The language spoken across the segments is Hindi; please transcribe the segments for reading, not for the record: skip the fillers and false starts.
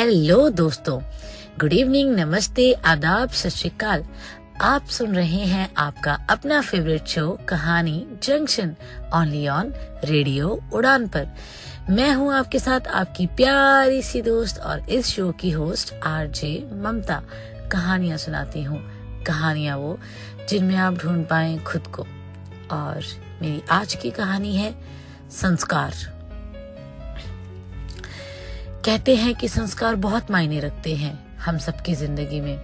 हेलो दोस्तों, गुड इवनिंग, नमस्ते, आदाब, सत श्री अकाल। आप सुन रहे हैं आपका अपना favourite show Kahani Junction, only on radio Udaan पर। मैं हूं आपके साथ आपकी प्यारी सी दोस्त और इस शो की होस्ट आरजे ममता। कहानियां सुनाती हूँ, कहानियां वो जिनमें आप ढूंढ पाएं खुद को। और मेरी आज की कहानी है संस्कार। कहते हैं कि संस्कार बहुत मायने रखते हैं हम सबकी जिंदगी में।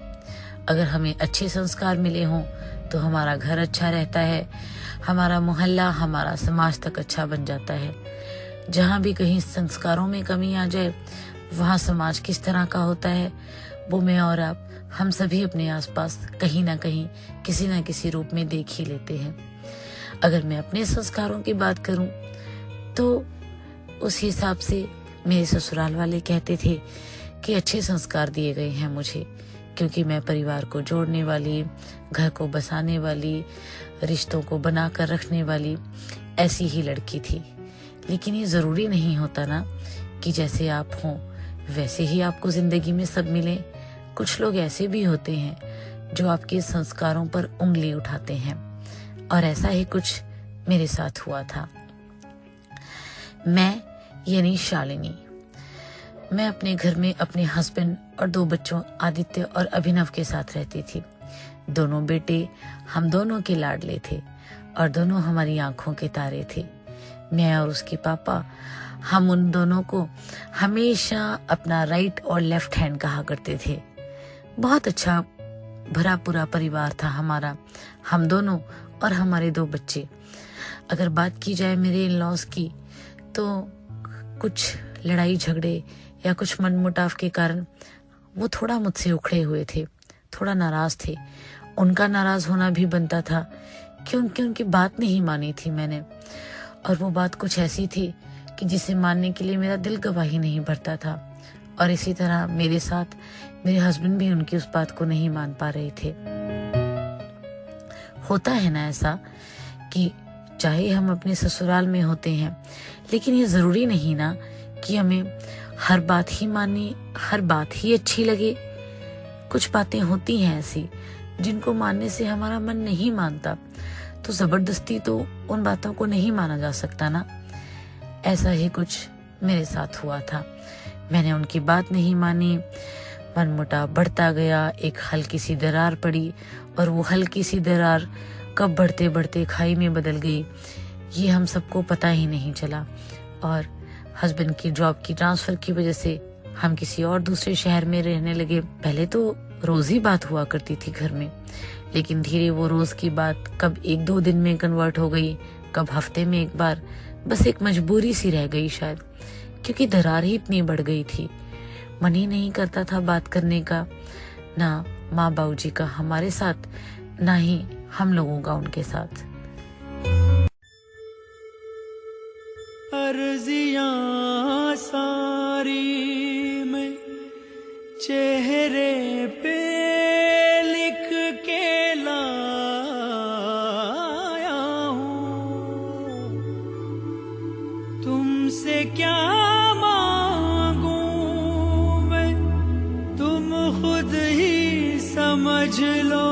अगर हमें अच्छे संस्कार मिले हों तो हमारा घर अच्छा रहता है, हमारा मोहल्ला, हमारा समाज तक अच्छा बन जाता है। जहाँ भी कहीं संस्कारों में कमी आ जाए वहाँ समाज किस तरह का होता है वो मैं और आप, हम सभी अपने आसपास कहीं ना कहीं किसी ना किसी रूप में देख ही लेते हैं। अगर मैं अपने संस्कारों की बात करूं तो उस हिसाब से मेरे ससुराल वाले कहते थे कि अच्छे संस्कार दिए गए हैं मुझे, क्योंकि मैं परिवार को जोड़ने वाली, घर को बसाने वाली, रिश्तों को बनाकर रखने वाली ऐसी ही लड़की थी। लेकिन ये जरूरी नहीं होता ना कि जैसे आप हों वैसे ही आपको जिंदगी में सब मिले। कुछ लोग ऐसे भी होते हैं जो आपके संस्कारों पर उंगली उठाते हैं, और ऐसा ही कुछ मेरे साथ हुआ था। मैं यानी शालिनी, मैं अपने घर में अपने हस्बैंड और 2 बच्चों आदित्य और अभिनव के साथ रहती थी। दोनों बेटे हम दोनों के लाडले थे और दोनों हमारी आंखों के तारे थे। मैं और उसके पापा, हम उन दोनों को हमेशा अपना राइट और लेफ्ट हैंड कहा करते थे। बहुत अच्छा भरा पूरा परिवार था हमारा, हम दोनों और हमारे 2 बच्चे। अगर बात की जाए मेरे इन-लॉज की तो कुछ लड़ाई झगड़े या कुछ मनमुटाव के कारण वो थोड़ा मुझसे उखड़े हुए थे, थोड़ा नाराज थे। उनका नाराज होना भी बनता था क्योंकि उनकी बात नहीं मानी थी मैंने, और वो बात कुछ ऐसी थी कि जिसे मानने के लिए मेरा दिल गवाही नहीं भरता था। और इसी तरह मेरे साथ मेरे हस्बैंड भी उनकी उस बात को नहीं मान पा रहे थे। होता है ना ऐसा कि चाहे हम अपने ससुराल में होते हैं, लेकिन ये जरूरी नहीं ना कि हमें हर बात ही माननी, हर बात ही अच्छी लगे। कुछ बातें होती हैं ऐसी जिनको मानने से हमारा मन नहीं मानता, तो जबरदस्ती तो उन बातों को नहीं माना जा सकता ना। ऐसा ही कुछ मेरे साथ हुआ था। मैंने उनकी बात नहीं मानी, मनमुटाव बढ़ता गया, एक हल्की सी दरार पड़ी और वो हल्की सी दरार कब बढ़ते बढ़ते खाई में बदल गई ये हम सबको पता ही नहीं चला। और हस्बैंड की जॉब की ट्रांसफर की वजह से हम किसी और दूसरे शहर में रहने लगे। पहले तो रोज ही बात हुआ करती थी घर में, लेकिन धीरे वो रोज की बात कब 1-2 दिन में कन्वर्ट हो गई, कब हफ्ते में एक बार। बस एक मजबूरी सी रह गई शायद, क्योंकि दरार ही इतनी बढ़ गई थी। मन ही नहीं करता था बात करने का, ना माँ बाबू जी का हमारे साथ, ना ही हम लोगों का उनके साथ। अर्जियां सारी मैं चेहरे पे लिख के लाया हूँ, तुमसे क्या मांगूं मैं, तुम खुद ही समझ लो।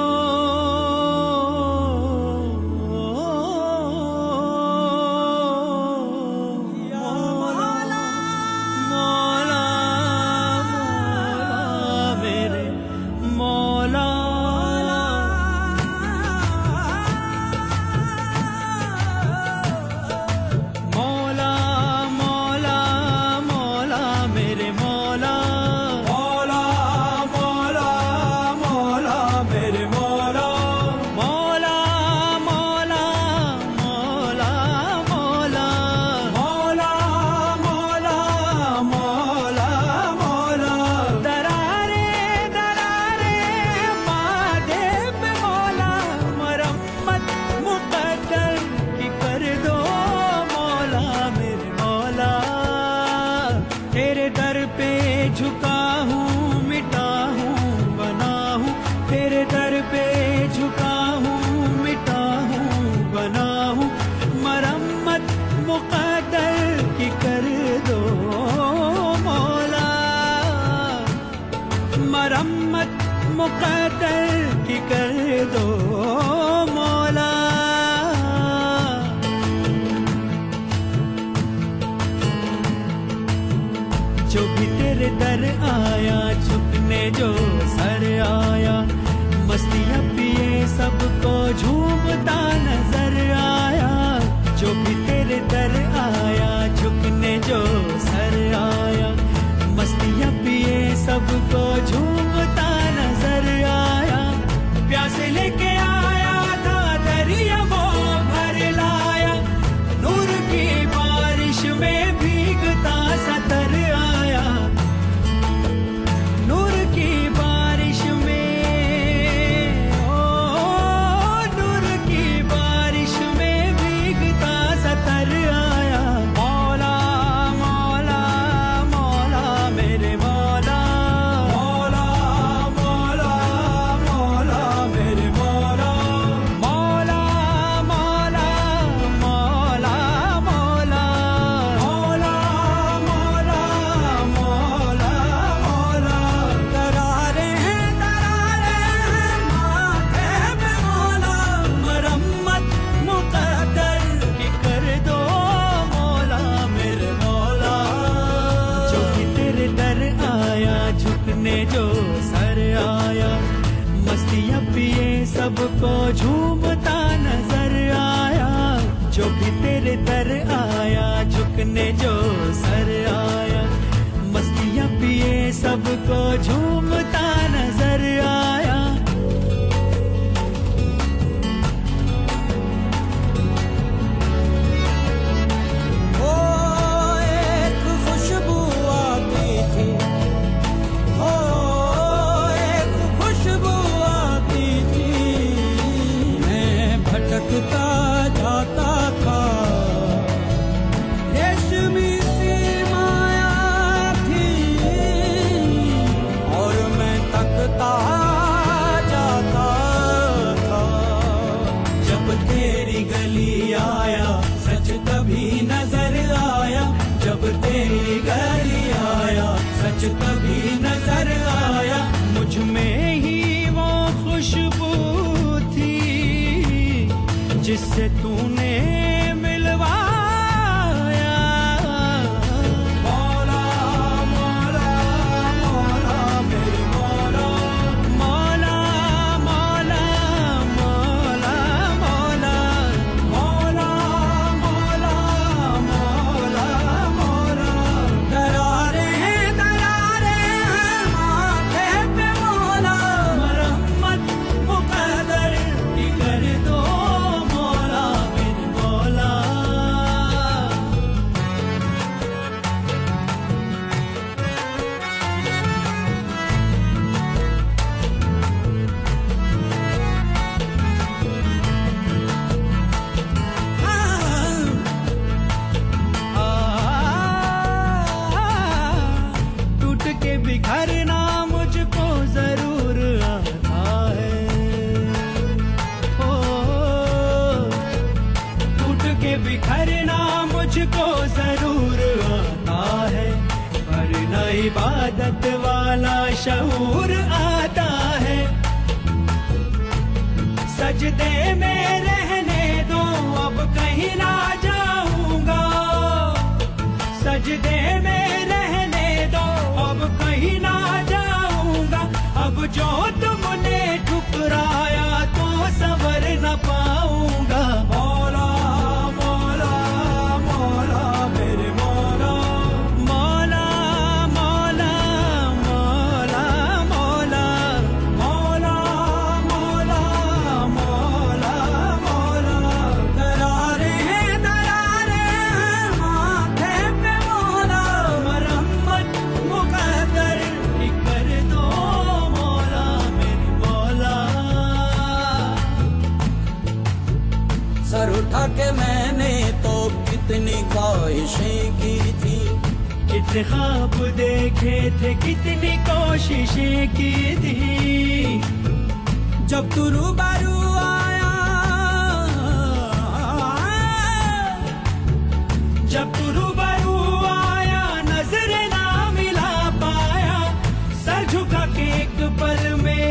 मुकद्दर की कर दो मौला। जो भी तेरे दर आया झुकने जो सर आया, मस्तियाँ पिए सबको झूमता नजर आया। जो भी तेरे दर आया झुकने जो सर आया, मस्तियाँ पिए सबको झूमता नजर आया। प्यासे लेके आया था दरिया वो भर लाया, नूर की बारिश में भीगता सतर आया। नूर की बारिश में, ओ नूर की बारिश में भीगता सतर आया। मौला मौला मौला मेरे मौला, मौला मौला मौला मेरे मौला, मौला मौला मौला मौला, मौला मौला मौला मौला। दरारे हैं माथे पे मौला, मरम्मत मुकद्दर की कर दो मौला मेरे मौला। जो भी तेरे दर आया झुकने जो सर आया, मस्तियाँ पिए सबको झूमता नजर आया। जो भी तेरे दर आया झुकने जो सर आया, मस्तियाँ पिए सबको झूमता नजर आया। ओ एक खुशबू आती थी, ओ एक खुशबू आती थी, मैं भटकता जाता था। रेशमी सी माया थी और मैं तकता जाता था। जब तेरी गली आया सच तभी नजर आया, जब तेरी गली आया सच तभी नजर आया। मुझ में ही वो खुशबू थी जिससे तूने मिलवाया। मौला मौला मौला मेरे मौला, मौला मौला मौला मौला, मौला मौला मौला मौला। दरारे हैं माथे पे मौला, मरम्मत मुकद्दर की कर दो मौला मेरे मौला। टूट के बिखरना मुझको जरूर आता है, ओ टूट के बिखरना मुझको जरूर आता है, पर न इबादत वाला शऊर आता है। सजदे में रहने दो अब कहीं ना जाऊंगा, सजदे में रहने दो अब कहीं ना जाऊंगा। अब जो तुमने ठुकराया तो सवर न पाऊंगा। मौला मौला मौला मेरे मौला, मौला मौला मौला मौला, मौला मौला मौला मौला। दरारे हैं माथे पे मौला, मरम्मत मुकद्दर की कर दो मौला मेरे मौला। सर उठा के मैंने तो कितनी ख्वाहिशें की थी, कितने ख्वाब देखे थे कितनी कोशिशें की थी। जब तू रूबरू आया, जब तू रूबरू आया नजर ना मिला पाया, सर झुका के एक पल में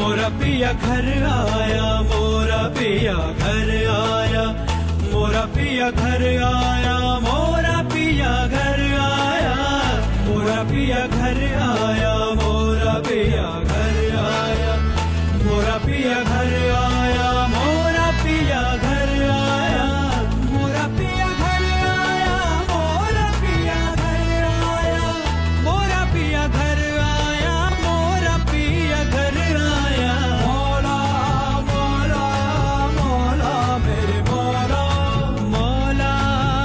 मोरा पिया घर आया, मोरा पिया घर आया, मोरा पिया घर आया, मोरा पिया घर आया, मोरा पिया घर आया, मोरा पिया घर आया, मोरा पिया घर आया, मोरा पिया घर आया, मोरा पिया घर आया, मोरा पिया घर आया, मोरा पिया घर आया, मोरा पिया घर आया। मौला मौला मौला मेरे मौला, मौला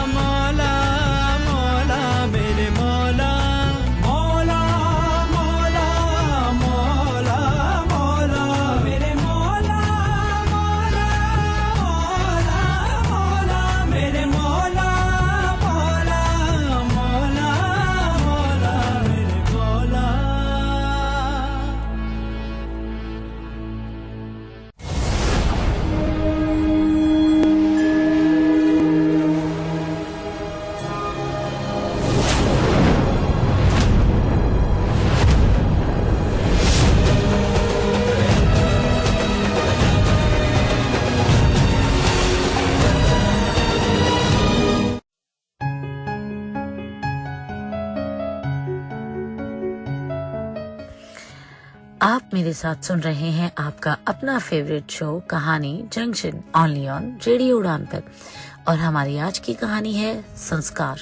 मौला मौला मेरे मौला, मौला मौला मौला मौला मेरे मौला, मौला मौला मौला मेरे मौला, मौला मौला मौला मेरे मौला। आप मेरे साथ सुन रहे हैं आपका अपना favourite show Kahani Junction, only on radio Udaan पर। और हमारी आज की कहानी है संस्कार।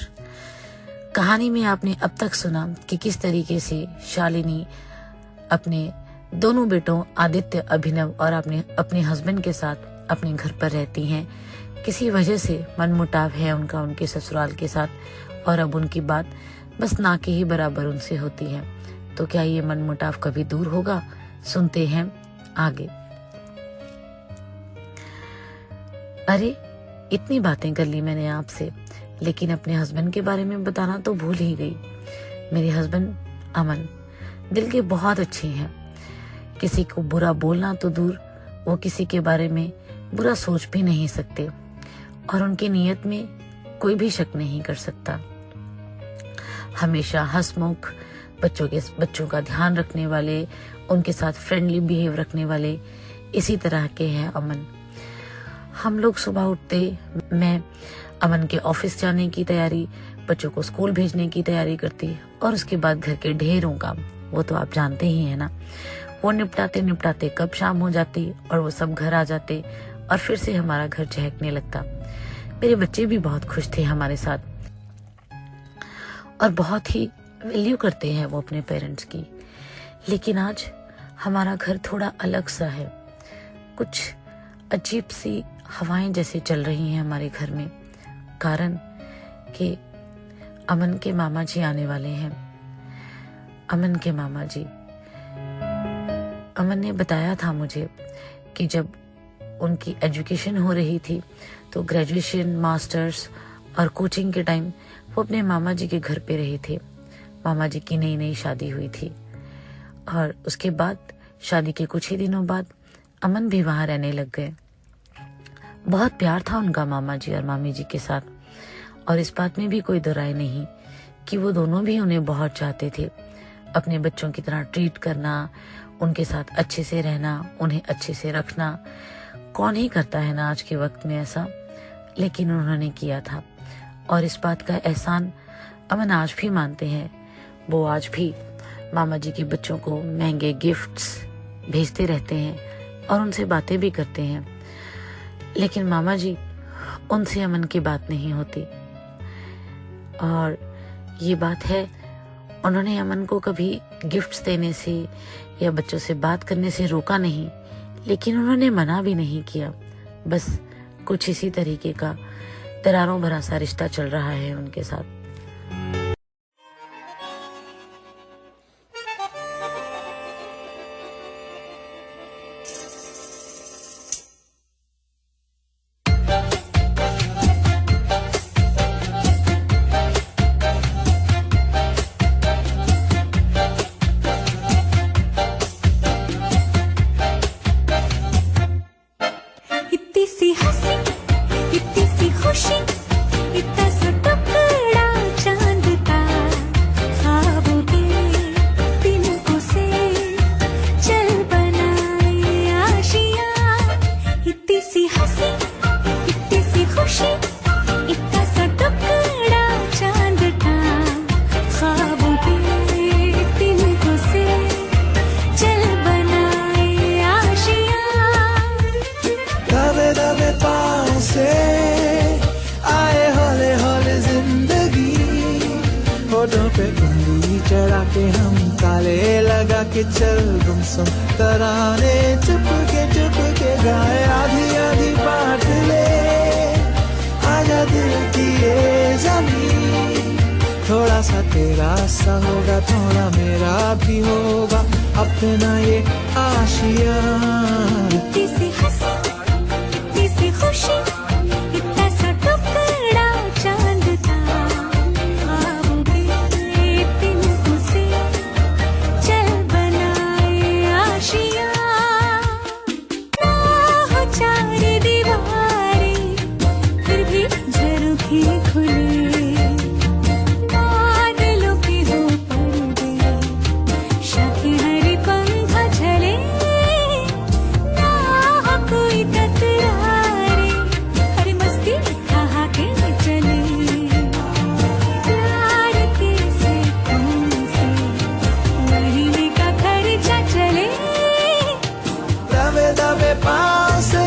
कहानी में आपने अब तक सुना कि किस तरीके से शालिनी अपने दोनों बेटों आदित्य, अभिनव और अपने हस्बैंड के साथ अपने घर पर रहती हैं। किसी वजह से मनमुटाव है उनका उनके ससुराल के साथ, और अब उनकी बात बस ना के ही बराबर उनसे होती है। तो क्या ये मनमुटाव कभी दूर होगा? सुनते हैं आगे। अरे, इतनी बातें कर ली मैंने आपसे, लेकिन अपने हस्बैंड के बारे में बताना तो भूल ही गई। मेरे हस्बैंड अमन दिल के बहुत अच्छे हैं। किसी को बुरा बोलना तो दूर, वो किसी के बारे में बुरा सोच भी नहीं सकते, और उनकी नीयत में कोई भी शक नहीं कर सकता। हमेशा हंसमुख, बच्चों का ध्यान रखने वाले, उनके साथ फ्रेंडली बिहेव रखने वाले, इसी तरह के हैं अमन। हम लोग सुबह उठते, मैं अमन के ऑफिस जाने की तैयारी, बच्चों को स्कूल भेजने की तैयारी करती, और उसके बाद घर के ढेरों काम, वो तो आप जानते ही हैं ना। वो निपटाते निपटाते कब शाम हो जाती और वो सब घर आ जाते, और फिर से हमारा घर चहकने लगता। मेरे बच्चे भी बहुत खुश थे हमारे साथ, और बहुत ही वैल्यू करते हैं वो अपने पेरेंट्स की। लेकिन आज हमारा घर थोड़ा अलग सा है। कुछ अजीब सी हवाएं जैसे चल रही हैं हमारे घर में, कारण कि अमन के मामा जी आने वाले हैं। अमन के मामा जी, अमन ने बताया था मुझे कि जब उनकी एजुकेशन हो रही थी तो ग्रेजुएशन, मास्टर्स और कोचिंग के टाइम वो अपने मामा जी के घर पे रहे थे। मामा जी की नई नई शादी हुई थी, और उसके बाद शादी के कुछ ही दिनों बाद अमन भी वहां रहने लग गए। बहुत प्यार था उनका मामा जी और मामी जी के साथ, और इस बात में भी कोई दो राय नहीं कि वो दोनों भी उन्हें बहुत चाहते थे। अपने बच्चों की तरह ट्रीट करना, उनके साथ अच्छे से रहना, उन्हें अच्छे से रखना। कौन ही करता है ना आज के वक्त में ऐसा, लेकिन उन्होंने किया था। और इस बात का एहसान अमन आज भी मानते हैं। वो आज भी मामा जी के बच्चों को महंगे गिफ्ट्स भेजते रहते हैं और उनसे बातें भी करते हैं, लेकिन मामा जी, उनसे अमन की बात नहीं होती। और ये बात है, उन्होंने अमन को कभी गिफ्ट्स देने से या बच्चों से बात करने से रोका नहीं, लेकिन उन्होंने मना भी नहीं किया। बस कुछ इसी तरीके का दरारों भरा सा रिश्ता चल रहा है उनके साथ। इतनी सी हंसी, इतनी सी खुशी, इतना सा टुकड़ा होठों पे उंगली चढ़ा के हम ताले लगा के चल गुमसुम तराने चुपके गाए आधी आधी बात ले आजा दिल की ये ज़मीन थोड़ा सा तेरा सा होगा थोड़ा मेरा भी होगा अपना ये आशिया इतनी सी हंसी इतनी सी खुशी इतना सा टुकड़ा चांद का आओगे दिन उसे चल बनाए आशिया ना हो चार दीवारें फिर भी झरोखे खुले बादलों के हो पर्दे शाखे हरे पंखा झले ना हो कोई तकरारे हर मस्ती कहा के चले प्यार के से तुमसे महीने का खर्चा चले दबे दबे पाँव से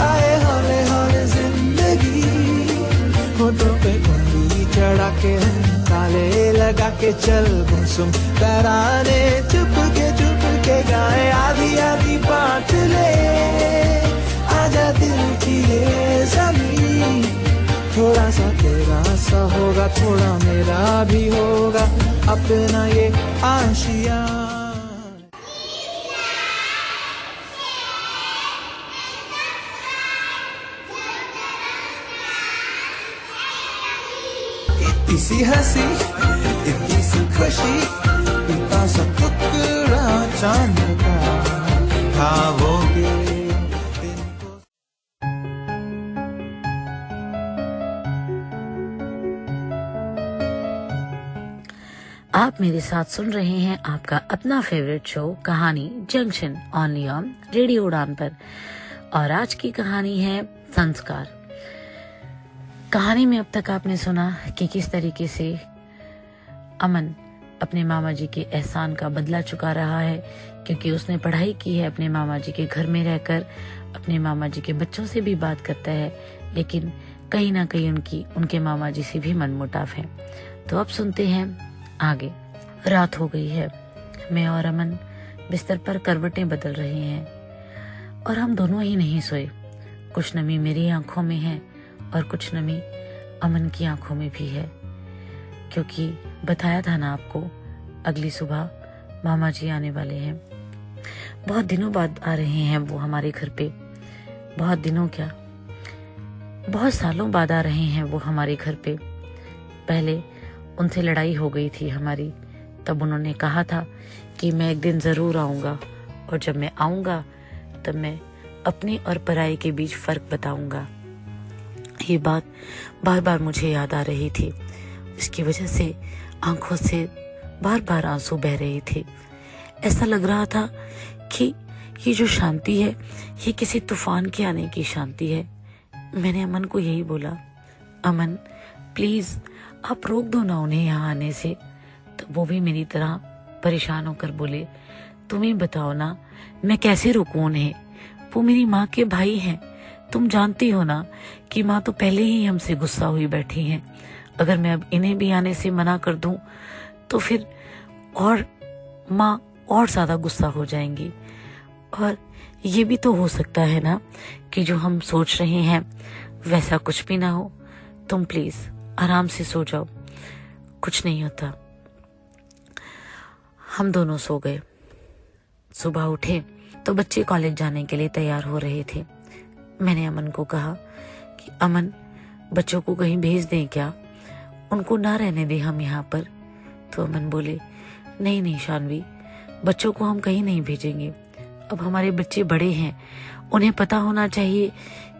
आए हौले हौले जिंदगी होठों पे उंगली चढ़ा के हम ताले लगा के चल गुमसुम तराने चुपके गाए आधी आधी बात ले आजा दिल की ये ज़मीन थोड़ा सा तेरा सा होगा थोड़ा मेरा भी होगा अपना ये आशिया इतनी सी हंसी इतनी सी खुशी इतना सा टुकड़ा चांद का खाओगे आप मेरे साथ सुन रहे हैं आपका अपना favourite show Kahani junction only on radio Udaan पर और आज की कहानी है संस्कार। कहानी में अब तक आपने सुना कि किस तरीके से अमन अपने मामा जी के एहसान का बदला चुका रहा है क्योंकि उसने पढ़ाई की है अपने मामा जी के घर में रहकर अपने मामा जी के बच्चों से भी बात करता है लेकिन कहीं ना कहीं उनके मामा जी से भी मनमुटाव है। तो अब सुनते हैं आगे। रात हो गई है, मैं और अमन बिस्तर पर करवटें बदल रहे हैं और हम दोनों ही नहीं सोए। कुछ नमी मेरी आंखों में है और कुछ नमी अमन की आंखों में भी है क्योंकि बताया था ना आपको अगली सुबह मामा जी आने वाले हैं। बहुत दिनों बाद आ रहे हैं वो हमारे घर पे। बहुत दिनों क्या, बहुत सालों बाद आ रहे हैं वो हमारे घर पे। पहले उनसे लड़ाई हो गई थी हमारी, तब उन्होंने कहा था कि मैं एक दिन जरूर आऊंगा और जब मैं आऊंगा तब मैं अपने और पराई के बीच फर्क बताऊंगा। ये बात बार बार मुझे याद आ रही थी, इसकी वजह से आंखों से बार बार आंसू बह रहे थे। ऐसा लग रहा था कि ये जो शांति है ये किसी तूफान के आने की शांति है। मैंने अमन को यही बोला, अमन प्लीज आप रोक दो ना उन्हें यहाँ आने से। तो वो भी मेरी तरह परेशान होकर बोले, तुम ही बताओ ना मैं कैसे रोकूं उन्हें, वो मेरी माँ के भाई हैं। तुम जानती हो ना कि माँ तो पहले ही हमसे गुस्सा हुई बैठी हैं। अगर मैं अब इन्हें भी आने से मना कर दूं तो फिर और माँ और ज्यादा गुस्सा हो जाएंगी। और ये भी तो हो सकता है ना कि जो हम सोच रहे हैं वैसा कुछ भी ना हो। तुम प्लीज आराम से सो जाओ, कुछ नहीं होता। हम दोनों सो गए। सुबह उठे तो बच्चे कॉलेज जाने के लिए तैयार हो रहे थे। मैंने अमन को कहा कि अमन बच्चों को कहीं भेज दें क्या, उनको ना रहने दे हम यहाँ पर। तो अमन बोले, नहीं नहीं शानवी, बच्चों को हम कहीं नहीं भेजेंगे। अब हमारे बच्चे बड़े हैं, उन्हें पता होना चाहिए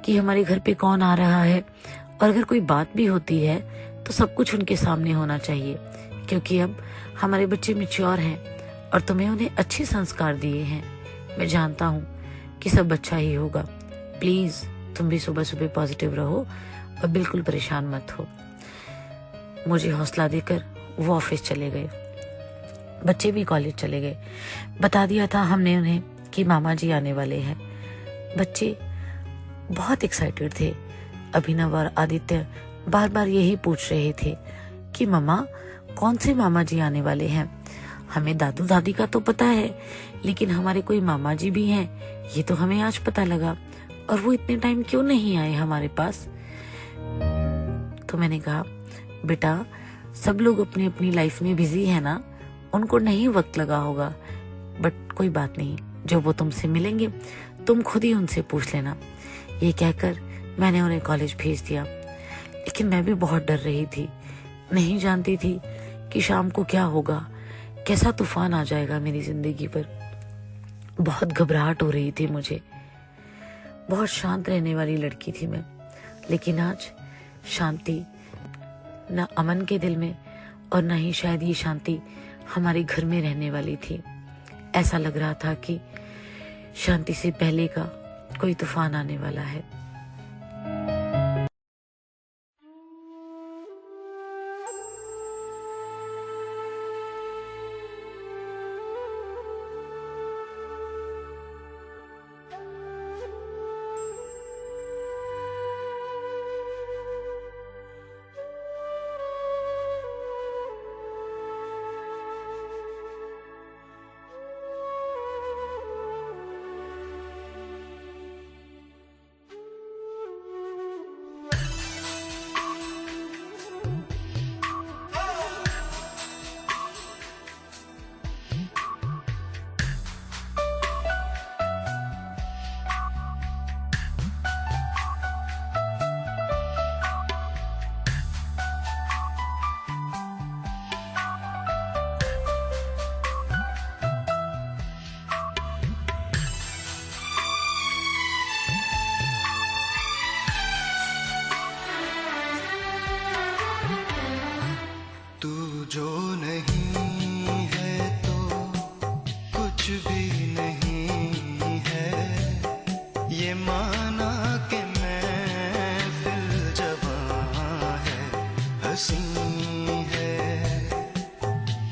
कि हमारे घर पे कौन आ रहा है और अगर कोई बात भी होती है तो सब कुछ उनके सामने होना चाहिए क्योंकि अब हमारे बच्चे मैच्योर हैं और तुम्हें उन्हें अच्छे संस्कार दिए हैं। मैं जानता हूँ कि सब अच्छा ही होगा। प्लीज तुम भी सुबह सुबह पॉजिटिव रहो और बिल्कुल परेशान मत हो। मुझे हौसला देकर वो ऑफिस चले गए, बच्चे भी कॉलेज चले गए। बता दिया था हमने उन्हें कि मामा जी आने वाले हैं। बच्चे बहुत एक्साइटेड थे। अभिनव और आदित्य बार बार यही पूछ रहे थे कि मम्मा कौन से मामा जी आने वाले हैं। हमें दादू दादी का तो पता है, लेकिन हमारे कोई मामा जी भी हैं, ये तो हमें आज पता लगा। और वो इतने टाइम क्यों नहीं आए हमारे पास। तो मैंने कहा बेटा सब लोग अपनी अपनी लाइफ में बिजी है ना, उनको नहीं वक्त लगा होगा, बट कोई बात नहीं, जब वो तुमसे मिलेंगे तुम खुद ही उनसे पूछ लेना। ये कहकर मैंने उन्हें कॉलेज भेज दिया। लेकिन मैं भी बहुत डर रही थी, नहीं जानती थी कि शाम को क्या होगा, कैसा तूफान आ जाएगा मेरी जिंदगी पर। बहुत घबराहट हो रही थी मुझे। बहुत शांत रहने वाली लड़की थी मैं, लेकिन आज शांति न अमन के दिल में और न ही शायद ये शांति हमारे घर में रहने वाली थी। ऐसा लग रहा था कि शांति से पहले का कोई तूफान आने वाला है। जो नहीं है तो कुछ भी नहीं है, ये माना कि महफिल जवां है, हंसी है।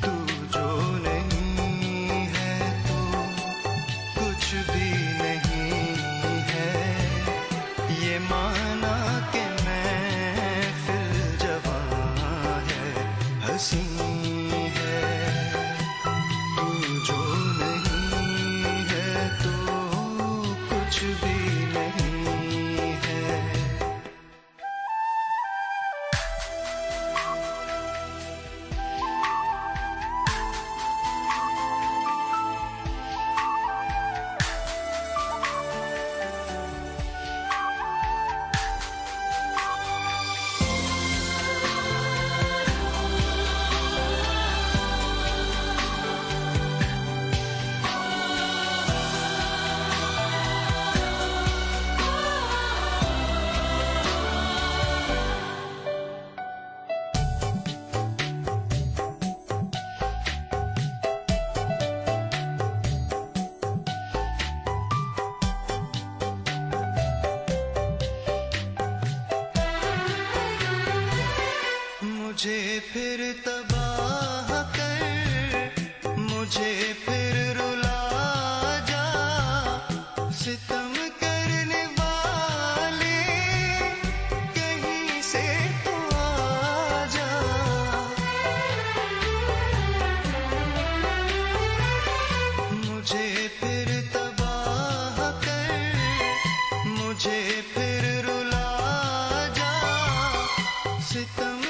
तू जो नहीं है तो कुछ भी नहीं है, ये माना कि महफिल जवां है, हंसी है। तू जो नहीं है तो कुछ भी नहीं है। मुझे फिर तबाह कर, मुझे फिर रुला जा, सितम करने वाले कहीं से तो आ जा। मुझे फिर तबाह कर, मुझे फिर रुला जा, सितम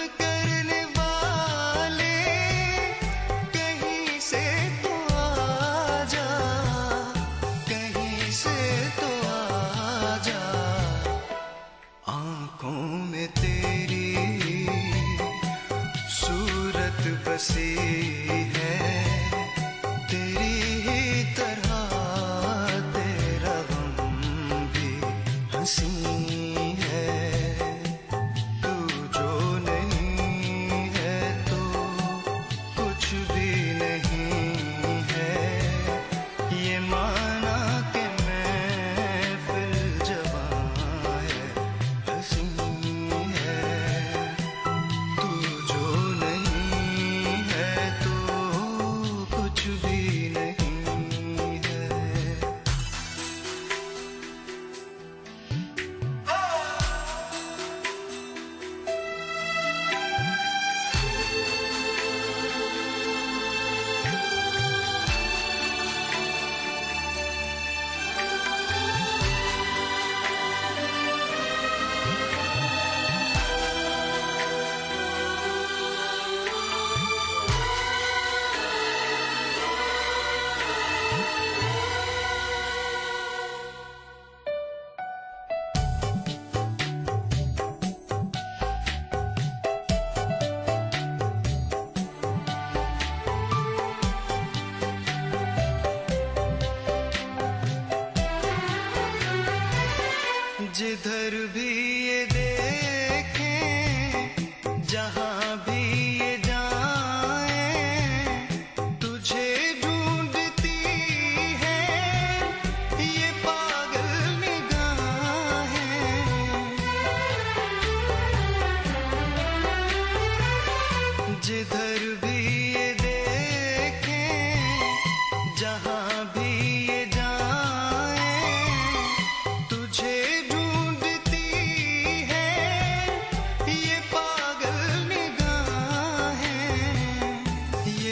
बसी है तेरी ही तरह, तेरा गम भी हंसी है। तू जो नहीं है तो कुछ भी नहीं है, ये माना कि महफिल जवां है, हंसी है। तू जो नहीं है तो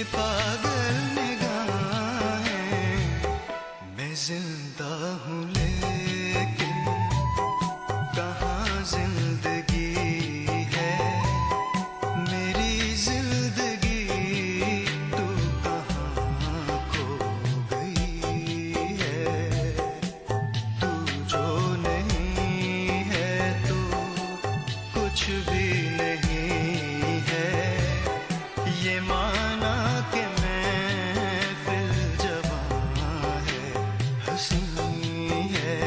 पागल निगाहें, मैं जिंदा हूँ लेकिन कहाँ जिंदगी है, मेरी जिंदगी तू कहाँ खो गई है। तू जो नहीं है तो कुछ भी नहीं है, ये माना कि महफिल जवां है, हंसी है।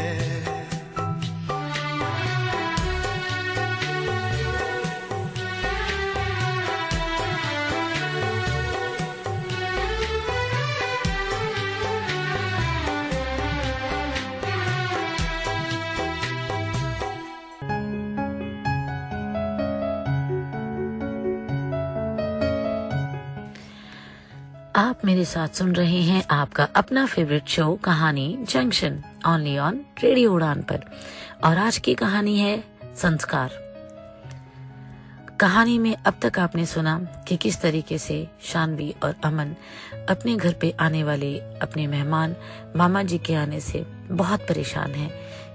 आप मेरे साथ सुन रहे हैं आपका अपना favourite show Kahani Junction, only on radio Udaan पर। और आज की कहानी है संस्कार। कहानी में अब तक आपने सुना कि किस तरीके से शानवी और अमन अपने घर पे आने वाले अपने मेहमान मामा जी के आने से बहुत परेशान हैं,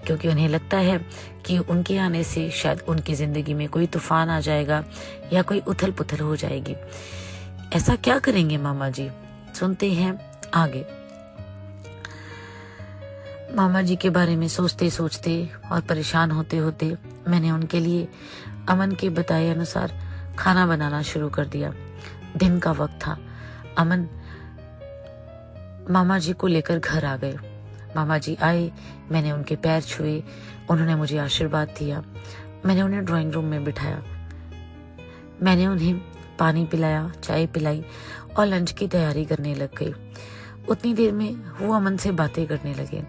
क्योंकि उन्हें लगता है कि उनके आने से शायद उनकी जिंदगी में कोई तूफान आ जाएगा या कोई उथल पुथल हो जाएगी। ऐसा क्या करेंगे मामा जी, सुनते हैं आगे। मामा जी के बारे में सोचते सोचते और परेशान होते होते मैंने उनके लिए अमन के बताए अनुसार खाना बनाना शुरू कर दिया। दिन का वक्त था। अमन मामा जी को लेकर घर आ गए। मामा जी आए, मैंने उनके पैर छुए, उन्होंने मुझे आशीर्वाद दिया। मैंने उन्हें ड्राइंग रूम में बिठाया, मैंने उन्हें पानी पिलाया, चाय पिलाई और लंच की तैयारी करने लग गई। उतनी देर में वो अमन से बातें करने लगे।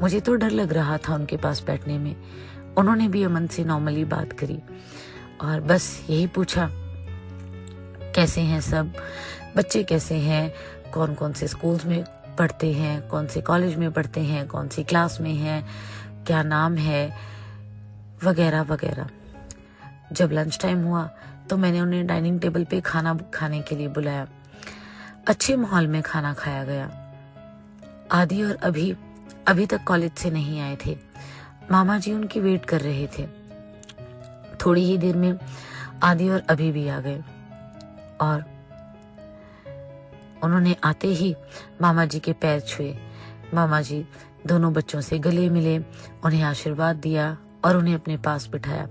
मुझे तो डर लग रहा था उनके पास बैठने में। उन्होंने भी अमन से नॉर्मली बात करी और बस यही पूछा, कैसे हैं सब, बच्चे कैसे हैं, कौन कौन से स्कूल्स में पढ़ते हैं, कौन से कॉलेज में पढ़ते हैं, कौन सी क्लास में हैं, क्या नाम है, वगैरह वगैरह। जब लंच टाइम हुआ तो मैंने उन्हें डाइनिंग टेबल पे खाना खाने के लिए बुलाया। अच्छे माहौल में खाना खाया गया। आदि और अभी तक कॉलेज से नहीं आए थे। मामा जी उनकी वेट कर रहे थे। थोड़ी ही देर में आदि और अभी भी आ गए और उन्होंने आते ही मामा जी के पैर छुए। मामा जी दोनों बच्चों से गले मिले, उन्हें आशीर्वाद दिया और उन्हें अपने पास बिठाया।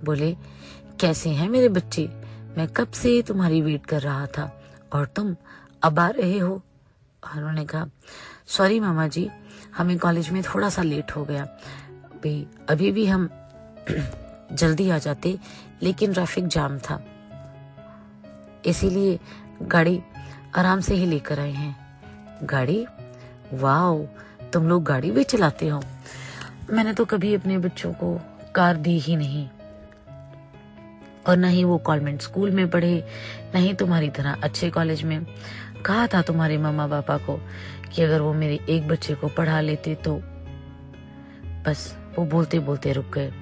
बोले, कैसे हैं मेरे बच्चे, मैं कब से तुम्हारी वेट कर रहा था और तुम अब आ रहे हो। और उन्होंने कहा, सॉरी मामा जी, हमें कॉलेज में थोड़ा सा लेट हो गया। भाई अभी भी हम जल्दी आ जाते, लेकिन ट्रैफिक जाम था, इसीलिए गाड़ी आराम से ही लेकर आए हैं। गाड़ी? वाओ, तुम लोग गाड़ी भी चलाते हो। मैंने तो कभी अपने बच्चों को कार दी ही नहीं, और न ही वो कॉन्वेंट स्कूल में पढ़े, न ही तुम्हारी तरह अच्छे कॉलेज में। कहा था तुम्हारे मामा पापा को कि अगर वो मेरे एक बच्चे को पढ़ा लेते तो। बस वो बोलते बोलते रुक गए।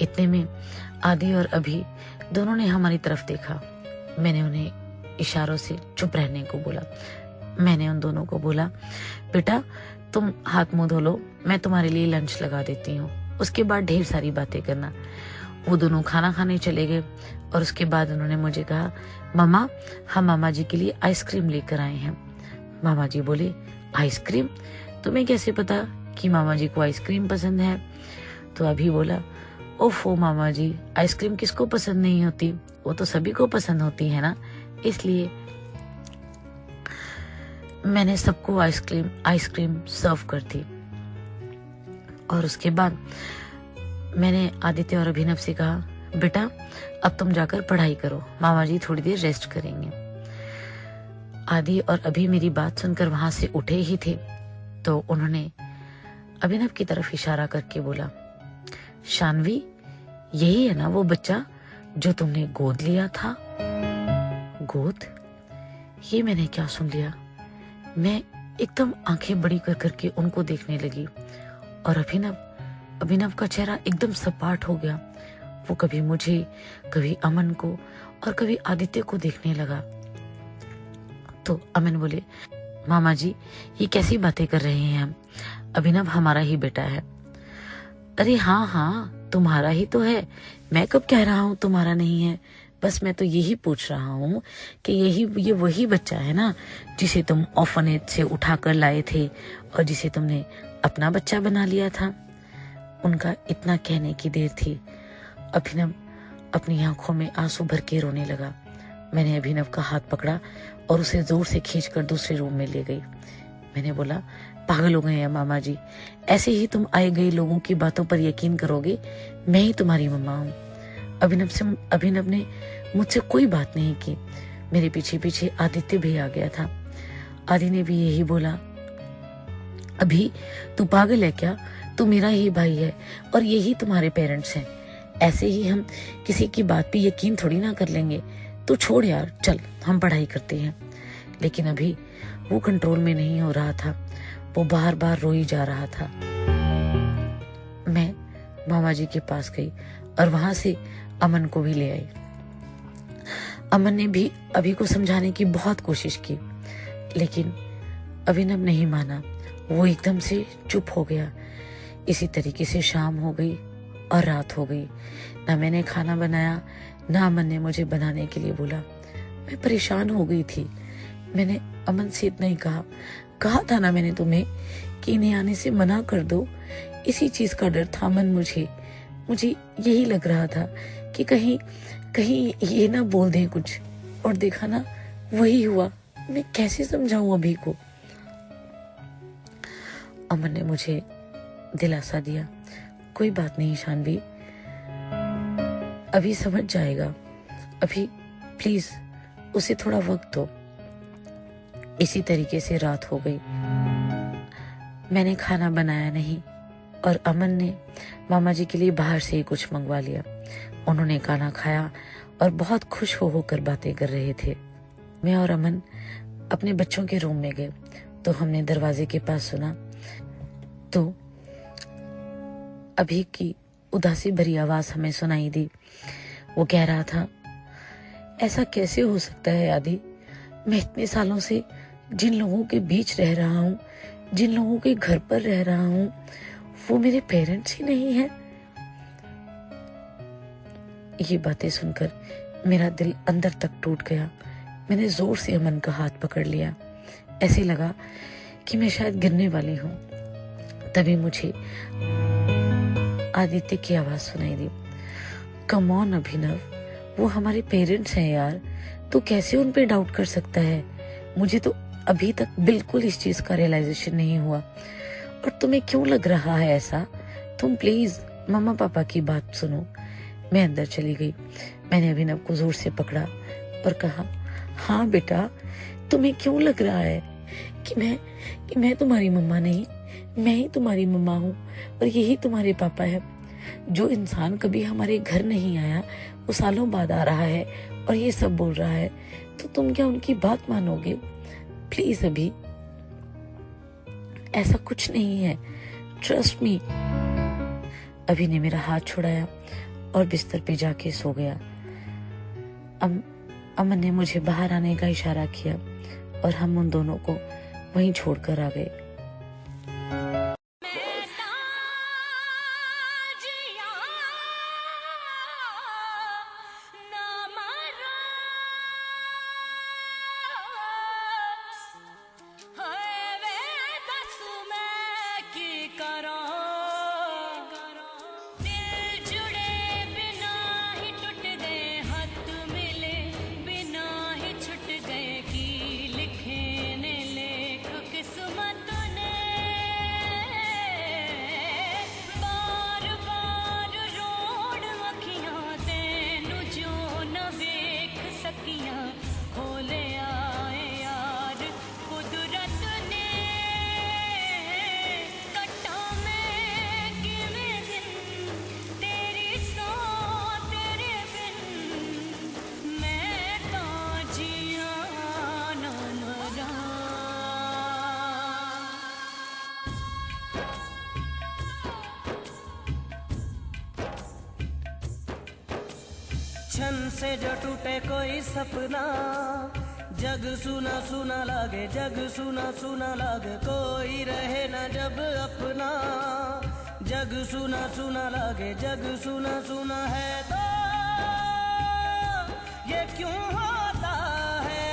इतने में आदि और अभी दोनों ने हमारी तरफ देखा। मैंने उन्हें इशारों से चुप रहने को बोला। मैंने उन दोनों को बोला, बेटा तुम हाथ मुंह धो लो, मैं तुम्हारे लिए लंच लगा देती हूँ, उसके बाद ढेर सारी बातें करना। वो दोनों खाना खाने चले गए और उसके बाद उन्होंने मुझे कहा, मामा हम मामा जी के लिए आइसक्रीम लेकर आए हैं। मामा जी बोले, आइसक्रीम? तुम्हें कैसे पता कि मामा जी को आइसक्रीम पसंद है? तो अभी बोला, ओफो मामा जी, आइसक्रीम किसको पसंद नहीं होती, वो तो सभी को पसंद होती है ना, इसलिए मैंने सबको आइसक्रीम सर्व कर दी। और उसके बाद मैंने आदित्य और अभिनव से कहा, बेटा अब तुम जाकर पढ़ाई करो, मामा जी थोड़ी देर रेस्ट करेंगे। आदि और अभी मेरी बात सुनकर वहां से उठे ही थे तो उन्होंने अभिनव की तरफ इशारा करके बोला, शानवी यही है ना वो बच्चा जो तुमने गोद लिया था? गोद? ये मैंने क्या सुन लिया? मैं एकदम आंखें बड़ी कर करके उनको देखने लगी और अभिनव का चेहरा एकदम सपाट हो गया। वो कभी मुझे, कभी अमन को और कभी आदित्य को देखने लगा। तो अमन बोले, मामा जी ये कैसी बातें कर रहे हैं हम, अभिनव हमारा ही बेटा है। अरे हाँ हाँ तुम्हारा ही तो है, मैं कब कह रहा हूँ तुम्हारा नहीं है, बस मैं तो यही पूछ रहा हूँ कि ये वही बच्चा है ना जिसे तुम ऑर्फनेज से उठाकर लाए थे और जिसे तुमने अपना बच्चा बना लिया था। उनका इतना कहने की देर थी, अभिनव अपनी आंखों में आंसू भर के रोने लगा। मैंने अभिनव का हाथ पकड़ा और उसे जोर से खींचकर दूसरे रूम में ले गई। मैंने बोला, पागल हो गए हैं मामा जी, ऐसे ही तुम आए गए लोगों की बातों पर यकीन करोगे, मैं ही तुम्हारी मम्मा हूँ। अभिनव ने मुझसे कोई बात नहीं की। मेरे पीछे पीछे आदित्य भी आ गया था। आदि ने भी यही बोला, अभी तू पागल है क्या, तू मेरा ही भाई है और यही तुम्हारे पेरेंट्स हैं, ऐसे ही हम किसी की बात पे यकीन थोड़ी ना कर लेंगे, तू छोड़ यार, चल हम पढ़ाई करते हैं। लेकिन अभी वो कंट्रोल में नहीं हो रहा था, वो बार बार रोई जा रहा था। मैं मामा जी के पास गई और वहां से अमन को भी ले आई। अमन ने भी अभी को समझाने की बहुत कोशिश की, लेकिन अभिनव नहीं माना, वो एकदम से चुप हो गया। इसी तरीके से शाम हो गई और रात हो गई। ना मैंने खाना बनाया, ना अमन ने मुझे बनाने के लिए बोला। मैं परेशान हो गई थी। मैंने अमन से इतना ही कहा था ना मैंने तुम्हें कि इन्हें आने से मना कर दो। इसी चीज का डर था अमन, मुझे यही लग रहा था कि कहीं ये ना बोल दें कुछ, और देखा ना वही हुआ। मैं कैसे समझाऊं अभी को। अमन ने मुझे दिलासा दिया, कोई बात नहीं शानवी, अभी समझ जाएगा, अभी प्लीज उसे थोड़ा वक्त दो। इसी तरीके से रात हो गई। मैंने खाना बनाया नहीं और अमन ने मामा जी के लिए बाहर से ही कुछ मंगवा लिया। उन्होंने खाना खाया और बहुत खुश होकर बातें कर रहे थे। मैं और अमन अपने बच्चों के रूम में गए तो हमने दरवाजे के पास सुना तो अभी की उदासी भरी आवाज हमें सुनाई दी। वो कह रहा था, ऐसा कैसे हो सकता है आदि, मैं इतने सालों से जिन लोगों के बीच रह रहा हूँ, जिन लोगों के घर पर रह रहा हूँ, वो मेरे पेरेंट्स ही नहीं है। ये बातें सुनकर मेरा दिल अंदर तक टूट गया। मैंने जोर से अमन का हाथ पकड़ लिया। ऐसे लगा कि मैं शायद गिरने वाली हूँ। तभी मुझे आदित्य की आवाज सुनाई दी, कम ऑन अभिनव, वो हमारे पेरेंट्स हैं यार, तू कैसे उन पे डाउट कर सकता है। मुझे तो अभी तक बिल्कुल इस चीज का रियलाइजेशन नहीं हुआ, और तुम्हें क्यों लग रहा है ऐसा। तुम प्लीज मम्मा पापा की बात सुनो। मैं अंदर चली गई। मैंने अभिनव को जोर से पकड़ा और कहा, हाँ बेटा, तुम्हें क्यों लग रहा है कि मैं तुम्हारी मम्मा नहीं, मैं ही तुम्हारी मम्मा हूँ और यही तुम्हारे पापा है। जो इंसान कभी हमारे घर नहीं आया वो सालों बाद आ रहा है और ये सब बोल रहा है, तो तुम क्या उनकी बात मानोगे। प्लीज अभी, ऐसा कुछ नहीं है, ट्रस्ट मी। अभी ने मेरा हाथ छुड़ाया और बिस्तर पे जाके सो गया। अमन ने मुझे बाहर आने का इशारा किया और हम उन दोनों को वहीं छोड़कर आ गए। क्षण से जो टूटे कोई सपना, जग सुना सुना लागे, जग सुना सुना लागे, कोई रहे ना जब अपना। जग सुना सुना लागे, जग सुना सुना है तो ये क्यों होता है?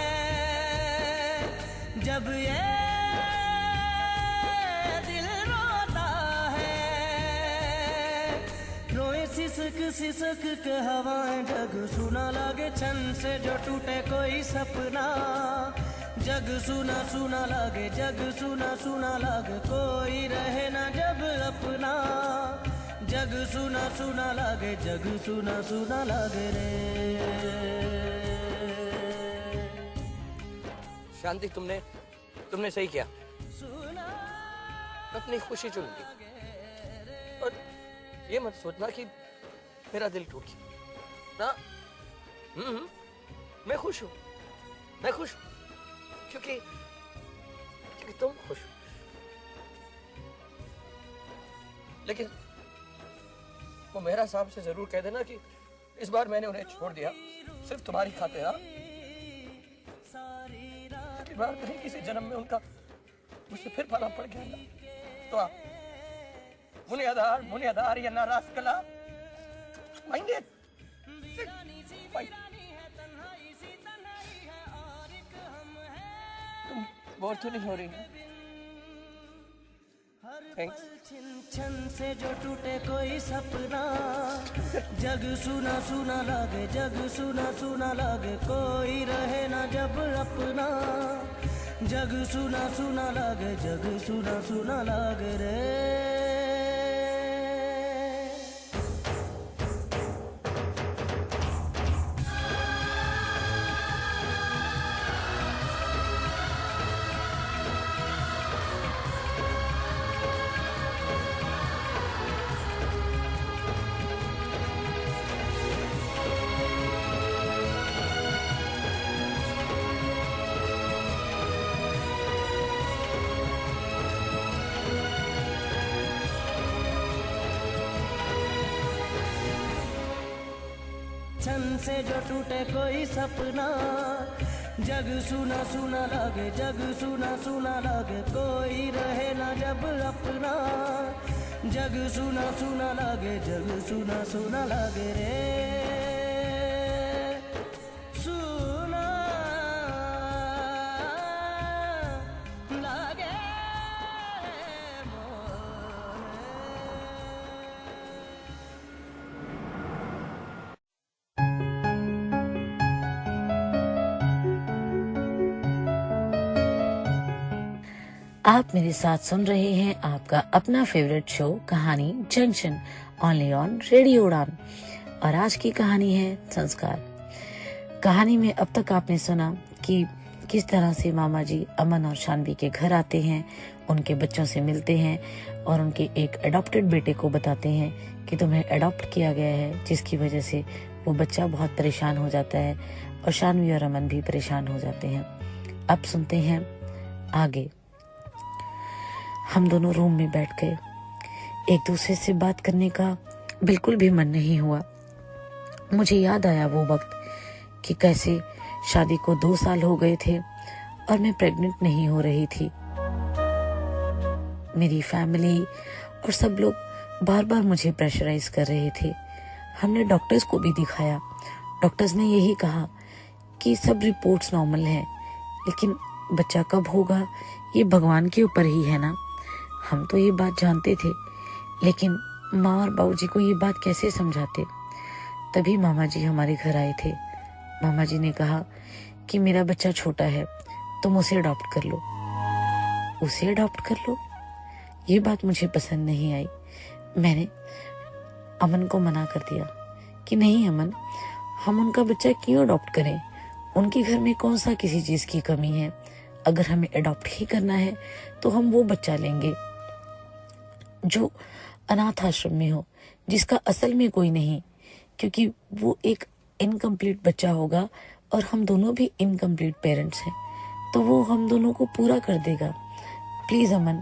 जब ये दिल रोता है, रोए सिसक सिसक के हवाएं। जग सुना लागे, छन से जो टूटे कोई सपना। जग सुना सुना लागे, जग सुना सुना लागे, कोई रहे ना जब अपना। जग सुना सुना लागे, जग सुना सुना लागे रे। शांति, तुमने सही किया, अपनी खुशी चुन ली। और ये मत सोचना कि मेरा दिल टूट गया ना। मैं खुश हूं, मैं खुश हूं क्योंकि तुम खुश हो। लेकिन वो मेरा साहब से जरूर कह देना कि इस बार मैंने उन्हें छोड़ दिया सिर्फ तुम्हारी खातिर। हाँ, इस बार कहीं किसी जन्म में उनका मुझसे फिर पाला पड़ गया ना तो आप मुनियादार या नाराज कला माइंडेड। तुम बोर तो नहीं हो रही ना? थैंक्स। छन से जो टूटे कोई सपना। जग सुना सुना लागे, जग सुना सुना लागे, कोई रहे ना जब अपना। जग सुना सुना लागे, जग सुना सुना लागे रे। छन से जो टूटे कोई सपना। जग सुना सुना लागे, जग सुना सुना लागे, कोई रहे ना जब अपना। जग सुना सुना लागे, जग सुना सुना लागे रे। सुना लागे आप मेरे साथ सुन रहे हैं आपका अपना favourite show Kahani Junction, only on radio उड़ान। और आज की कहानी है संस्कार। कहानी में अब तक आपने सुना कि किस तरह से मामा जी अमन और शानवी के घर आते हैं, उनके बच्चों से मिलते हैं और उनके एक अडॉप्टेड बेटे को बताते हैं कि तुम्हें अडॉप्ट किया गया है, जिसकी वजह से वो बच्चा बहुत परेशान हो जाता है और शानवी और अमन भी परेशान हो जाते हैं। अब सुनते हैं आगे। हम दोनों रूम में बैठ गए। एक दूसरे से बात करने का बिल्कुल भी मन नहीं हुआ। मुझे याद आया वो वक्त कि कैसे शादी को 2 साल हो गए थे और मैं प्रेग्नेंट नहीं हो रही थी। मेरी फैमिली और सब लोग बार बार मुझे प्रेशराइज कर रहे थे। हमने डॉक्टर्स को भी दिखाया। डॉक्टर्स ने यही कहा कि सब रिपोर्ट्स नॉर्मल हैं, लेकिन बच्चा कब होगा ये भगवान के ऊपर ही है ना। हम तो ये बात जानते थे, लेकिन माँ और बाबूजी को ये बात कैसे समझाते। तभी मामा जी हमारे घर आए थे। मामा जी ने कहा कि मेरा बच्चा छोटा है, तुम उसे अडॉप्ट कर लो। उसे अडॉप्ट कर लो, ये बात मुझे पसंद नहीं आई। मैंने अमन को मना कर दिया कि नहीं अमन, हम उनका बच्चा क्यों अडॉप्ट करें। उनके घर में कौन सा किसी चीज की कमी है। अगर हमें अडॉप्ट ही करना है तो हम वो बच्चा लेंगे जो अनाथ आश्रम में हो, जिसका असल में कोई नहीं, क्योंकि वो एक इनकम्प्लीट बच्चा होगा और हम दोनों भी इनकम्प्लीट पेरेंट्स हैं, तो वो हम दोनों को पूरा कर देगा। प्लीज अमन,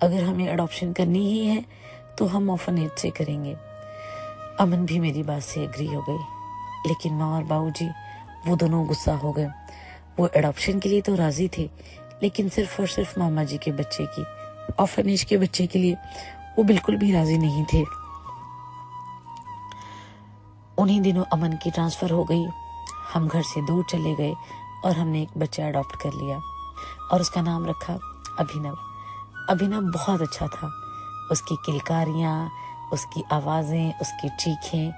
अगर हमें अडॉप्शन करनी ही है तो हम ऑर्फनेज से करेंगे। अमन भी मेरी बात से एग्री हो गई, लेकिन माँ और बाबूजी वो दोनों गुस्सा हो गए। वो एडॉप्शन के लिए तो राजी थे, लेकिन सिर्फ और सिर्फ मामा जी के बच्चे की, ऑर्फनेज के बच्चे के लिए वो बिल्कुल भी राजी नहीं थे। उन्हीं दिनों अमन की ट्रांसफर हो गई। हम घर से दूर चले गए और हमने एक बच्चा अडॉप्ट कर लिया और उसका नाम रखा अभिनव। अभिनव बहुत अच्छा था। उसकी किलकारियाँ, उसकी आवाज़ें, उसकी चीखें,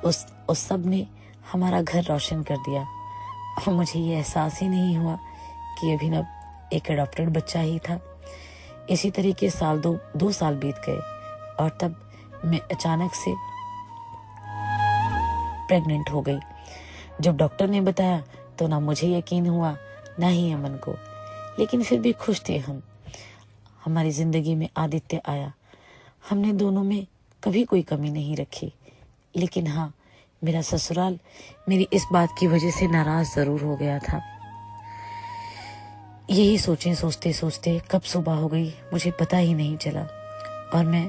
उस सब ने हमारा घर रोशन कर दिया। और मुझे ये एहसास ही नहीं हुआ कि अभिनव एक अडॉप्टेड बच्चा ही था। इसी तरीके दो साल बीत गए और तब मैं अचानक से प्रेग्नेंट हो गई। जब डॉक्टर ने बताया तो ना मुझे यकीन हुआ ना ही अमन को, लेकिन फिर भी खुश थे हम। हमारी जिंदगी में आदित्य आया। हमने दोनों में कभी कोई कमी नहीं रखी, लेकिन हाँ, मेरा ससुराल मेरी इस बात की वजह से नाराज जरूर हो गया था। यही सोचते सोचते कब सुबह हो गई मुझे पता ही नहीं चला और मैं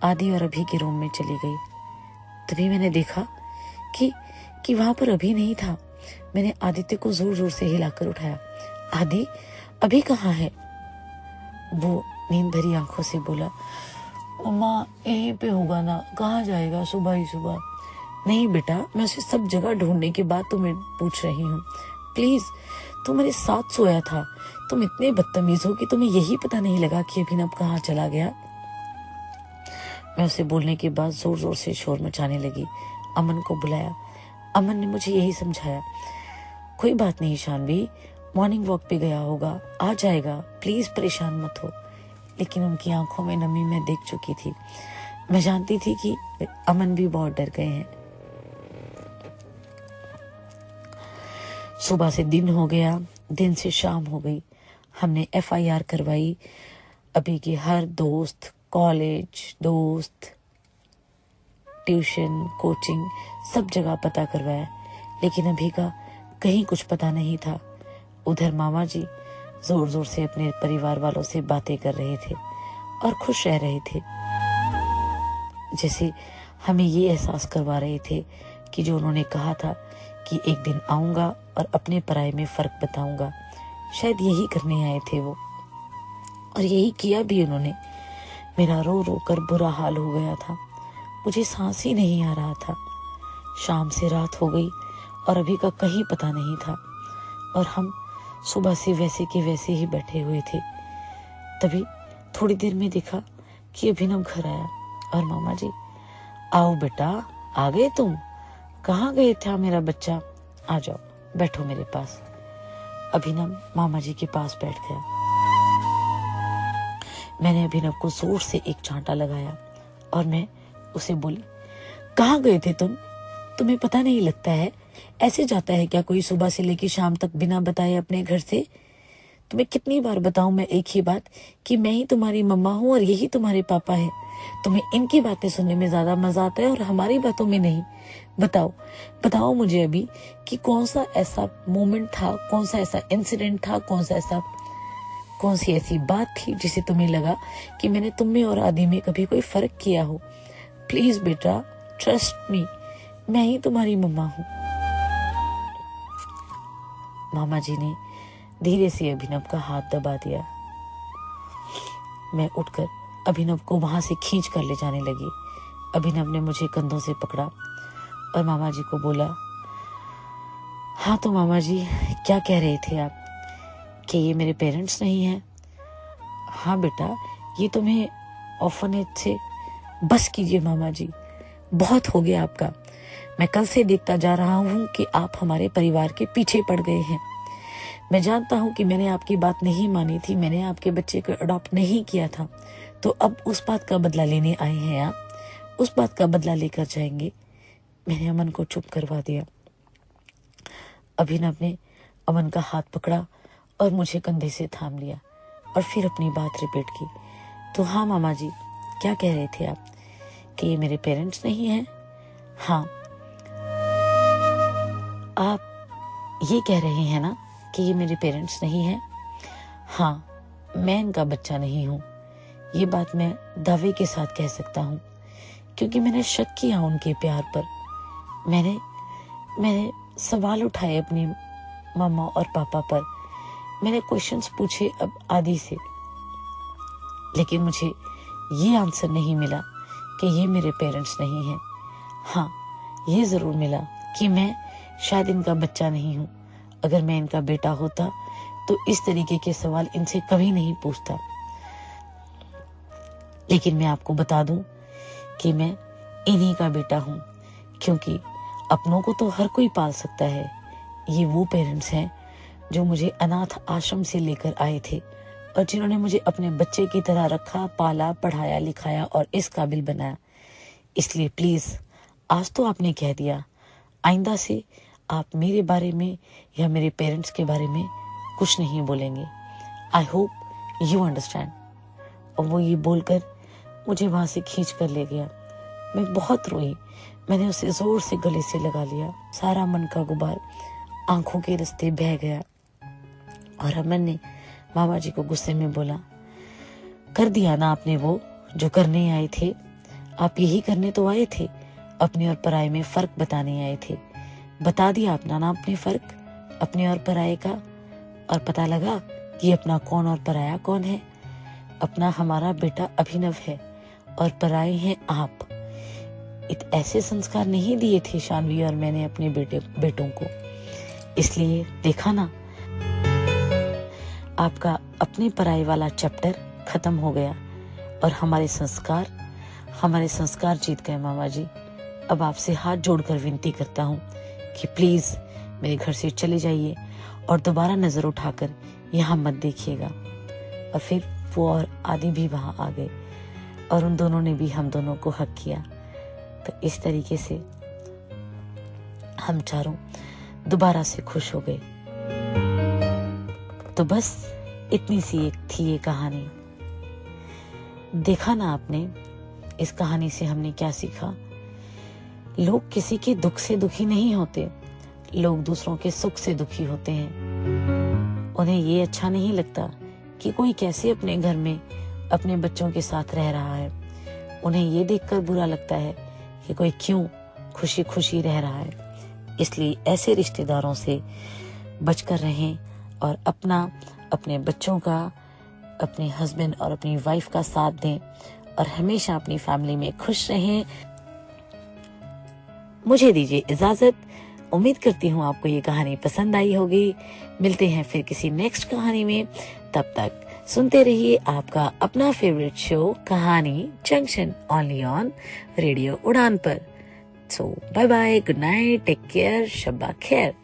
आदि और अभी के रूम में चली गई। तभी मैंने देखा कि वहां पर अभी नहीं था। मैंने आदित्य को जोर जोर से हिलाकर उठाया। आदि, अभी कहाँ है? वो नींद भरी आंखों से बोला, माँ यहीं पे होगा ना, कहाँ जाएगा सुबह ही सुबह। नहीं बेटा, मैं उसे सब जगह ढूंढने के बाद तुम्हें पूछ रही हूँ। प्लीज, तुम्हारे साथ सोया था। तुम इतने बदतमीज हो कि तुम्हें यही पता नहीं लगा कि अभिनव कहाँ चला गया। मैं उसे बोलने के बाद जोर जोर से शोर मचाने लगी। अमन को बुलाया। अमन ने मुझे यही समझाया, कोई बात नहीं शानवी, मॉर्निंग वॉक पे गया होगा, आ जाएगा, प्लीज परेशान मत हो। लेकिन उनकी आंखों में नमी मैं देख चुकी थी। मैं जानती थी कि अमन भी बहुत डर गए हैं। सुबह से दिन हो गया, दिन से शाम हो गई। हमने FIR करवाई। अभी की हर दोस्त, कॉलेज दोस्त, ट्यूशन, कोचिंग, सब जगह पता करवाया, लेकिन अभी का कहीं कुछ पता नहीं था। उधर मामा जी जोर जोर से अपने परिवार वालों से बातें कर रहे थे और खुश रह रहे थे, जैसे हमें ये एहसास करवा रहे थे कि जो उन्होंने कहा था कि एक दिन आऊंगा और अपने पराये में फर्क बताऊंगा, शायद यही करने आए थे वो, और यही किया भी उन्होंने। मेरा रो रो कर बुरा हाल हो गया था। मुझे सांस ही नहीं आ रहा था। शाम से रात हो गई और अभी का कहीं पता नहीं था और हम सुबह से वैसे के वैसे ही बैठे हुए थे। तभी थोड़ी देर में देखा कि अभिनव घर आया और मामा जी, आओ बेटा, आ गए तुम? कहाँ गए था मेरा बच्चा? आ जाओ, बैठो मेरे पास। अभिनव मामा जी के पास बैठ गया। मैंने अभिनव को जोर से एक चांटा लगाया और मैं उसे बोली, कहाँ गए थे तुम? तुम्हें पता नहीं लगता है? ऐसे जाता है क्या कोई सुबह से लेकर शाम तक बिना बताए अपने घर से? तुम्हें कितनी बार बताऊं मैं एक ही बात कि मैं ही तुम्हारी मम्मा हूँ और यही तुम्हारे पापा है। तुम्हें इनकी बातें सुनने में ज्यादा मजा आता है और हमारी बातों में नहीं। बताओ मुझे अभी कि कौन सा ऐसा मोमेंट था, कौन सा ऐसा इंसिडेंट था, कौन सी ऐसी बात थी जिसे तुम्हें लगा कि मैंने तुम में और आदि में कभी कोई फर्क किया हो। प्लीज बेटा, ट्रस्ट मी, मैं ही तुम्हारी मम्मा हूँ। मामा जी ने धीरे से अभिनव का हाथ दबा दिया। मैं उठकर अभिनव को वहां से खींच कर ले जाने लगी। अभिनव ने मुझे कंधों से पकड़ा और मामा जी को बोला, हाँ तो मामा जी, क्या कह रहे थे आप कि ये मेरे पेरेंट्स नहीं हैं? हाँ बेटा, ये तुम्हें ऑर्फनेज से बस कीजिए मामा जी, बहुत हो गया आपका। मैं कल से देखता जा रहा हूँ कि आप हमारे परिवार के पीछे पड़ गए हैं। मैं जानता हूँ कि मैंने आपकी बात नहीं मानी थी, मैंने आपके बच्चे को अडॉप्ट नहीं किया था, तो अब उस बात का बदला लेने आए हैं आप, उस बात का बदला लेकर जाएंगे। मैंने अमन को चुप करवा दिया। अभिनव ने अमन का हाथ पकड़ा और मुझे कंधे से थाम लिया और फिर अपनी बात रिपीट की। तो हाँ मामा जी, क्या कह रहे थे आप कि ये मेरे पेरेंट्स नहीं हैं? हाँ, आप ये कह रहे हैं ना कि ये मेरे पेरेंट्स नहीं हैं? हाँ, मैं इनका बच्चा नहीं हूँ। ये बात मैं दावे के साथ कह सकता हूँ, क्योंकि मैंने शक किया उनके प्यार पर। मैंने सवाल उठाए अपनी मम्मा और पापा पर। मैंने क्वेश्चंस पूछे अब आदि से, लेकिन मुझे ये आंसर नहीं मिला कि ये मेरे पेरेंट्स नहीं हैं। हाँ, ये ज़रूर मिला कि मैं शायद इनका बच्चा नहीं हूँ। अगर मैं इनका बेटा होता तो इस तरीके के सवाल इनसे कभी नहीं पूछता। लेकिन मैं आपको बता दूं कि मैं इन्हीं का बेटा हूँ, क्योंकि अपनों को तो हर कोई पाल सकता है। ये वो पेरेंट्स हैं जो मुझे अनाथ आश्रम से लेकर आए थे और जिन्होंने मुझे अपने बच्चे की तरह रखा, पाला, पढ़ाया, लिखाया और इस काबिल बनाया। इसलिए प्लीज़, आज तो आपने कह दिया, आइंदा से आप मेरे बारे में या मेरे पेरेंट्स के बारे में कुछ नहीं बोलेंगे। I hope you understand. और वो ये बोलकर मुझे वहाँ से खींच कर ले गया। मैं बहुत रोई। मैंने उसे जोर से गले से लगा लिया। सारा मन का गुबार आंखों के रास्ते बह गया और अमन ने मामा जी को गुस्से में बोला, कर दिया ना आपने वो जो करने आए थे। आप यही करने तो आए थे, अपने और पराये में फर्क बताने आए थे। बता दिया अपना ना आपने फर्क अपने और पराये का, और पता लगा कि अपना कौन और पराया कौन है। अपना हमारा बेटा अभिनव है और पराये हैं आप। ऐसे संस्कार नहीं दिए थे शानवी और मैंने अपने बेटों को। इसलिए देखा ना, आपका अपने पराये वाला चैप्टर खत्म हो गया और हमारे संस्कार जीत गए। मामा जी, अब आपसे हाथ जोड़कर विनती करता हूँ कि प्लीज मेरे घर से चले जाइए और दोबारा नजर उठाकर यहाँ मत देखिएगा। और फिर वो और आदि भी वहां आ गए और उन दोनों ने भी हम दोनों को हक किया। तो इस तरीके से हम चारों दोबारा से खुश हो गए। तो बस इतनी सी एक थी ये कहानी। देखा ना आपने, इस कहानी से हमने क्या सीखा। लोग किसी के दुख से दुखी नहीं होते, लोग दूसरों के सुख से दुखी होते हैं। उन्हें ये अच्छा नहीं लगता कि कोई कैसे अपने घर में अपने बच्चों के साथ रह रहा है। उन्हें ये देखकर बुरा लगता है कि कोई क्यों खुशी खुशी रह रहा है। इसलिए ऐसे रिश्तेदारों से बचकर रहें और अपने बच्चों का, अपने हस्बैंड और अपनी वाइफ का साथ दें और हमेशा अपनी फैमिली में खुश रहें। मुझे दीजिए इजाजत। उम्मीद करती हूँ आपको ये कहानी पसंद आई होगी। मिलते हैं फिर किसी नेक्स्ट कहानी में। तब तक सुनते रहिए आपका अपना favourite show Kahani Junction, only on radio Udaan पर। So bye bye, good night, take care, शब्बा खैर।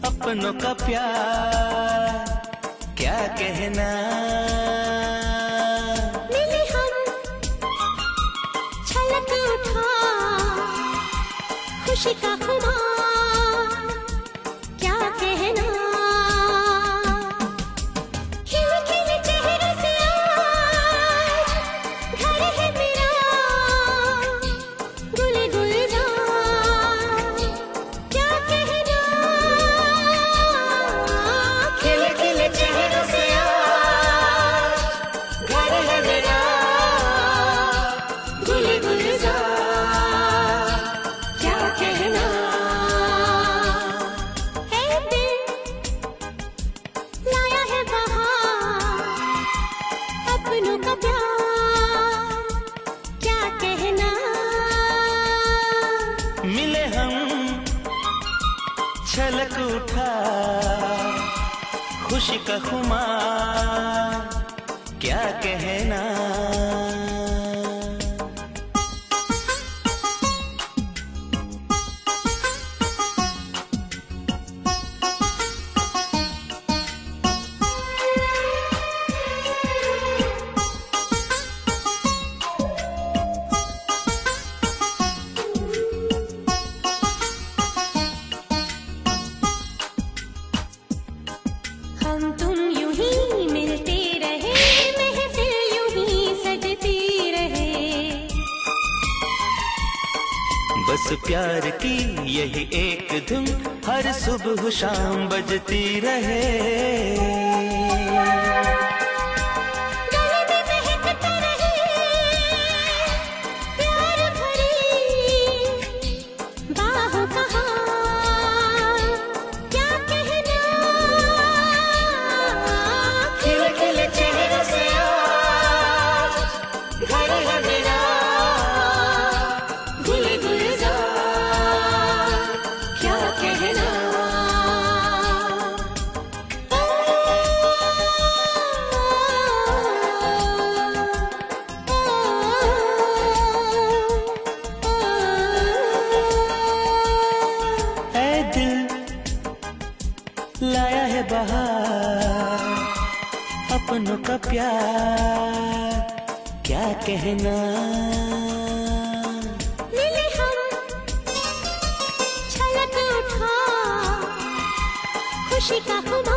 अपनों का प्यार क्या कहना। मिले हम छलक उठा खुशी का खुमार क्या कहना। खिले खिले चेहरे से आज घर है मेरा गुले गुलजार क्या कहना। खिले खिले चेहरे से आज घर है मेरा गुले गुलजार क्या कहना। है दिल लाया है बहार अपनों का प्यार क्या कहना। मिले हम छलक उठा खुशी का खुमार क्या कहना। हम तुम यूं ही मिलते रहे, बस प्यार की यही एक धुन हर सुबह शाम बजती रहे। लाया है बहार अपनों का प्यार, क्या कहना। मिले हम छलक उठा खुशी का खुमार।